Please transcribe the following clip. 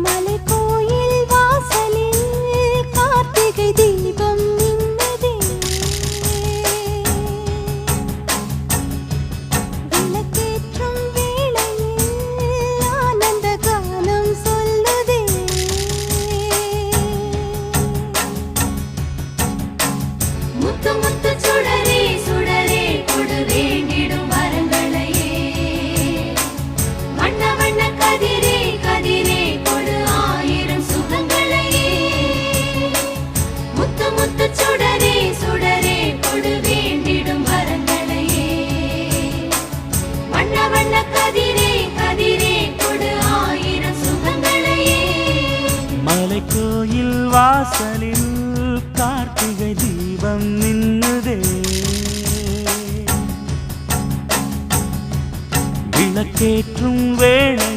மலைக்கோயில் வாசலில் கார்த்திகை தீபம் மின்னுதே. விளக்கேற்றும் வேளையில் ஆனந்த கானம் சொல்லுதே. முத்து முத்து சுடரே சுடரே கொடு வேண்டிடும் வரங்களையே. வண்ண வண்ண கதிரே கதிரே கொடு ஆயிரம் சுகங்களையே. முத்து முத்து சுடரே சுடரே கொடு வேண்டிடும் வரங்களையே. வண்ண வண்ண கதிரே கதிரே கொடு ஆயிரம் சுகங்களையே. மலைக்கோயில் வாசலில் கார்த்திகை தீபம் மின்னுதே. விளக்கேற்றும் வேளை